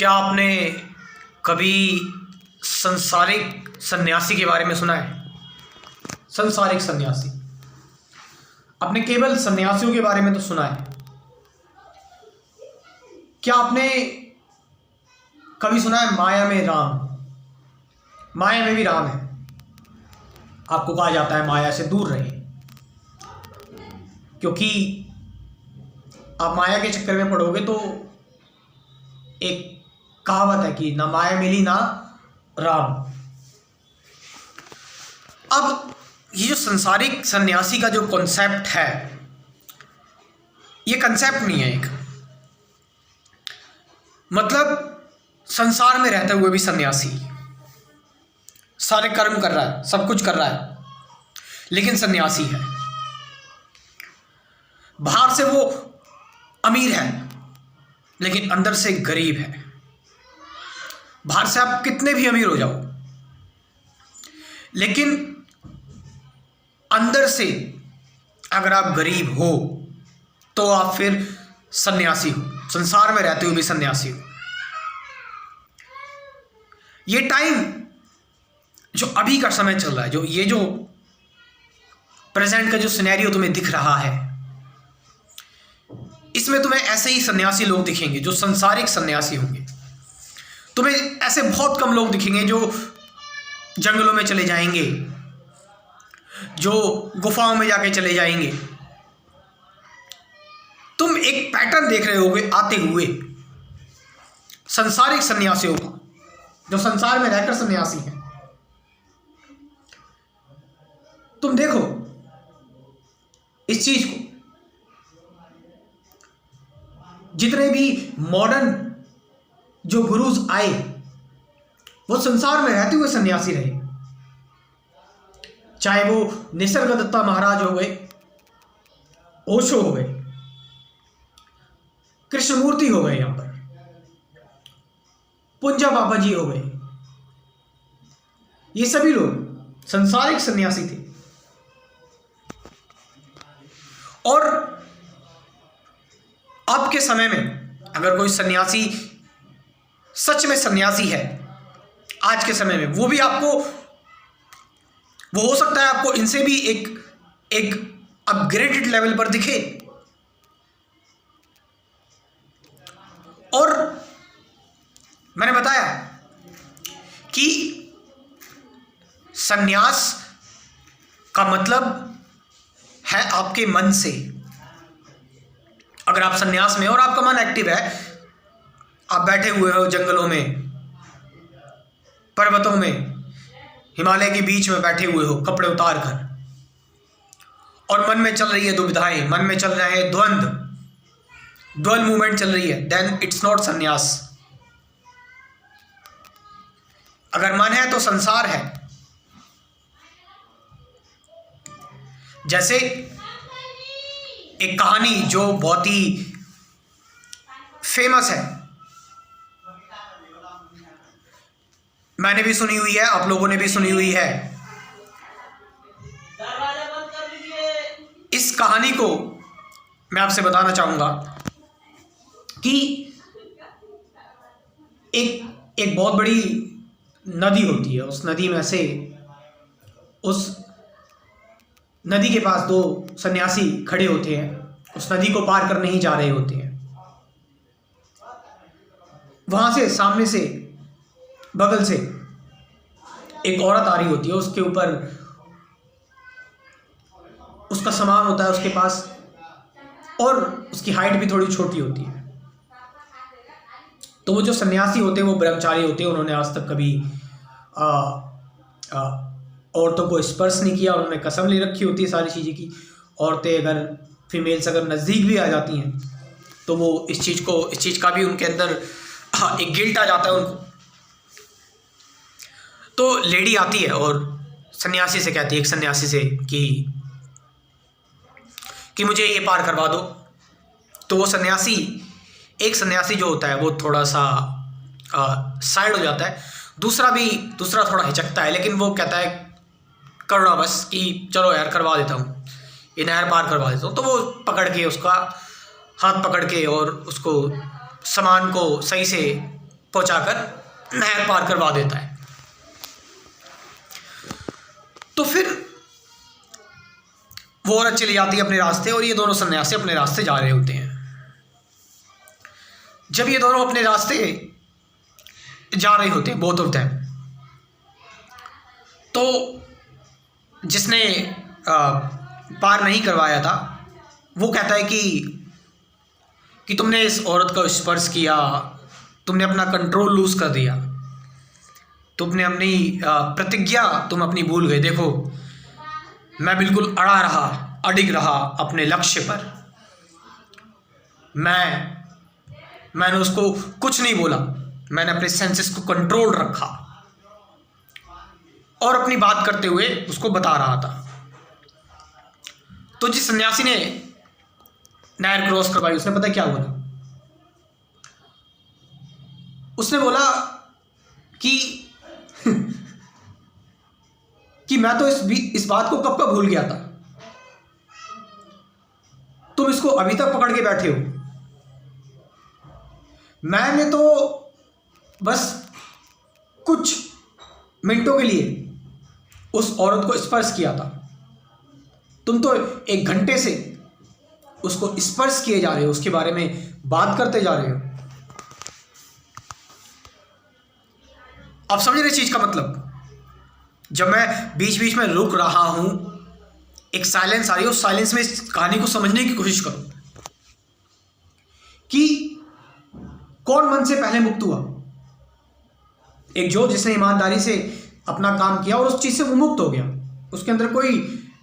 क्या आपने कभी संसारिक सन्यासी के बारे में सुना है? संसारिक सन्यासी, आपने केवल सन्यासियों के बारे में तो सुना है। क्या आपने कभी सुना है माया में राम? माया में भी राम है। आपको कहा जाता है माया से दूर रहे, क्योंकि आप माया के चक्कर में पड़ोगे तो एक कहावत है कि ना माया मिली ना राम। अब ये जो संसारिक सन्यासी का जो कॉन्सेप्ट है, ये कंसेप्ट नहीं है एक, मतलब संसार में रहते हुए भी सन्यासी सारे कर्म कर रहा है, सब कुछ कर रहा है, लेकिन सन्यासी है। बाहर से वो अमीर है लेकिन अंदर से गरीब है। बाहर से आप कितने भी अमीर हो जाओ, लेकिन अंदर से अगर आप गरीब हो तो आप फिर सन्यासी हो, संसार में रहते हुए भी सन्यासी हो। ये टाइम जो अभी का समय चल रहा है, जो प्रेजेंट का जो सिनेरियो तुम्हें दिख रहा है, इसमें तुम्हें ऐसे ही सन्यासी लोग दिखेंगे जो संसारिक सन्यासी होंगे। तुम्हें ऐसे बहुत कम लोग दिखेंगे जो जंगलों में चले जाएंगे, जो गुफाओं में जाके चले जाएंगे। तुम एक पैटर्न देख रहे होगे आते हुए संसारिक सन्यासियों का, जो संसार में रहकर सन्यासी हैं। तुम देखो इस चीज को, जितने भी मॉडर्न जो गुरुज आए वो संसार में रहते हुए सन्यासी रहे। चाहे वो निसर्गदत्ता महाराज हो गए, ओशो हो गए, कृष्णमूर्ति हो गए, यहां पर पुंजा बाबा जी हो गए, ये सभी लोग संसारिक सन्यासी थे। और अब के समय में अगर कोई सन्यासी सच में सन्यासी है आज के समय में, वो भी आपको, वो हो सकता है आपको इनसे भी एक अपग्रेडेड लेवल पर दिखे। और मैंने बताया कि सन्यास का मतलब है आपके मन से। अगर आप सन्यास में और आपका मन एक्टिव है, आप बैठे हुए हो जंगलों में, पर्वतों में, हिमालय के बीच में बैठे हुए हो कपड़े उतार कर, और मन में चल रही है दुविधाएं, मन में चल रहे हैं द्वंद्व मूवमेंट चल रही है, देन इट्स नॉट सन्यास। अगर मन है तो संसार है। जैसे एक कहानी जो बहुत ही फेमस है, मैंने भी सुनी हुई है, आप लोगों ने भी सुनी हुई है। इस कहानी को मैं आपसे बताना चाहूंगा कि एक बहुत बड़ी नदी होती है। उस नदी में से, उस नदी के पास दो सन्यासी खड़े होते हैं, उस नदी को पार करने ही जा रहे होते हैं। वहां से सामने से, बगल से एक औरत आ रही होती है, उसके ऊपर उसका सामान होता है उसके पास, और उसकी हाइट भी थोड़ी छोटी होती है। तो वो जो सन्यासी होते हैं वो ब्रह्मचारी होते हैं, उन्होंने आज तक कभी औरतों को स्पर्श नहीं किया। उन्होंने कसम ले रखी होती है सारी चीज़ें की। औरतें अगर, फीमेल्स अगर नज़दीक भी आ जाती हैं तो वो इस चीज़ का भी उनके अंदर एक गिल्ट आ जाता है उनको। तो लेडी आती है और सन्यासी से कहती है, एक सन्यासी से, कि मुझे ये पार करवा दो। तो वो सन्यासी, एक सन्यासी जो होता है वो थोड़ा सा साइड हो जाता है, दूसरा थोड़ा हिचकता है, लेकिन वो कहता है करुणा बस कि चलो यार करवा देता हूँ, ये नहर पार करवा देता हूँ। तो वो पकड़ के, उसका हाथ पकड़ के और उसको सामान को सही से पहुंचाकर नहर पार करवा देता है। तो फिर वो औरत चली जाती है अपने रास्ते और ये दोनों सन्यासी अपने रास्ते जा रहे होते हैं। जब ये दोनों अपने रास्ते जा रहे होते हैं, बोथ ऑफ देम, तो जिसने पार नहीं करवाया था वो कहता है कि तुमने इस औरत का स्पर्श किया, तुमने अपना कंट्रोल लूज कर दिया, तुमने अपनी प्रतिज्ञा तुम अपनी भूल गए। देखो मैं बिल्कुल अड़ा रहा, अडिग रहा अपने लक्ष्य पर, मैंने उसको कुछ नहीं बोला, मैंने अपने सेंसेस को कंट्रोल रखा और अपनी बात करते हुए उसको बता रहा था। तो जिस सन्यासी ने नहर क्रॉस करवाई उसने पता क्या बोला? उसने बोला कि मैं तो इस बात को कब का भूल गया था, तुम इसको अभी तक पकड़ के बैठे हो। मैंने तो बस कुछ मिनटों के लिए उस औरत को स्पर्श किया था, तुम तो 1 घंटे से उसको स्पर्श किए जा रहे हो, उसके बारे में बात करते जा रहे हो। आप समझ रहे चीज का मतलब? जब मैं बीच बीच में रुक रहा हूं, एक साइलेंस आ रही है, उस साइलेंस में इस कहानी को समझने की कोशिश करो कि कौन मन से पहले मुक्त हुआ। एक जो जिसने ईमानदारी से अपना काम किया और उस चीज से वो मुक्त हो गया, उसके अंदर कोई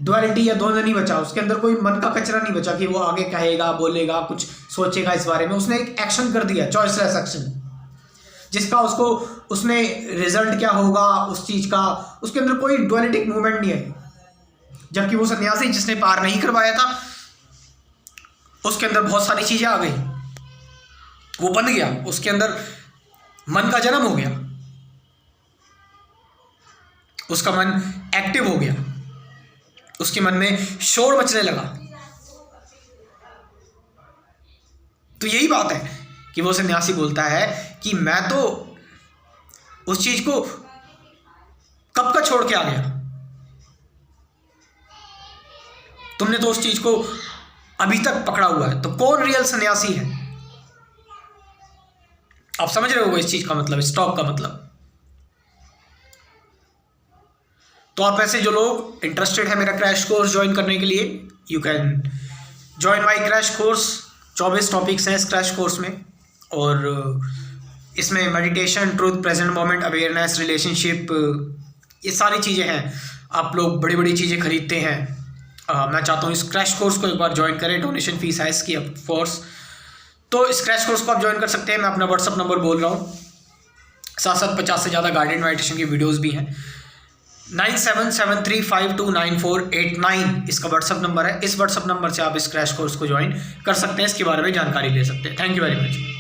ड्युअलिटी या द्वंद्व नहीं बचा, उसके अंदर कोई मन का कचरा नहीं बचा कि वो आगे कहेगा, बोलेगा, कुछ सोचेगा इस बारे में। उसने एक एक्शन कर दिया, चॉइसलेस एक्शन, जिसका उसने रिजल्ट क्या होगा उस चीज का, उसके अंदर कोई ड्युअलिटिक मूवमेंट नहीं है। जबकि वो सन्यासी जिसने पार नहीं करवाया था उसके अंदर बहुत सारी चीजें आ गई, वो बन गया, उसके अंदर मन का जन्म हो गया, उसका मन एक्टिव हो गया, उसके मन में शोर मचने लगा। तो यही बात है कि वो सन्यासी बोलता है कि मैं तो उस चीज को कब का छोड़ के आ गया, तुमने तो उस चीज को अभी तक पकड़ा हुआ है। तो कौन रियल सन्यासी है? आप समझ रहे हो इस चीज का मतलब, स्टॉप का मतलब। तो आप ऐसे जो लोग इंटरेस्टेड है मेरा क्रैश कोर्स ज्वाइन करने के लिए, you can join my crash course. 24 topics हैं इस क्रैश कोर्स में और इसमें meditation, truth, present moment, awareness, relationship, ये सारी चीज़ें हैं। आप लोग बड़ी बड़ी चीज़ें खरीदते हैं, मैं चाहता हूँ इस क्रैश कोर्स को एक बार ज्वाइन करें। डोनेशन फीस है इसकी ऑफ कोर्स। तो इस क्रैश कोर्स को आप ज्वाइन कर सकते हैं। मैं अपना व्हाट्सअप नंबर बोल रहा हूँ, साथ साथ 50 से ज़्यादा गाइडेड मेडिटेशन की वीडियोस भी हैं। 9773529489 इसका व्हाट्सअप नंबर है। इस व्हाट्सअप नंबर से आप इस क्रैश कोर्स को ज्वाइन कर सकते हैं, इसके बारे में जानकारी ले सकते हैं। Thank you very much.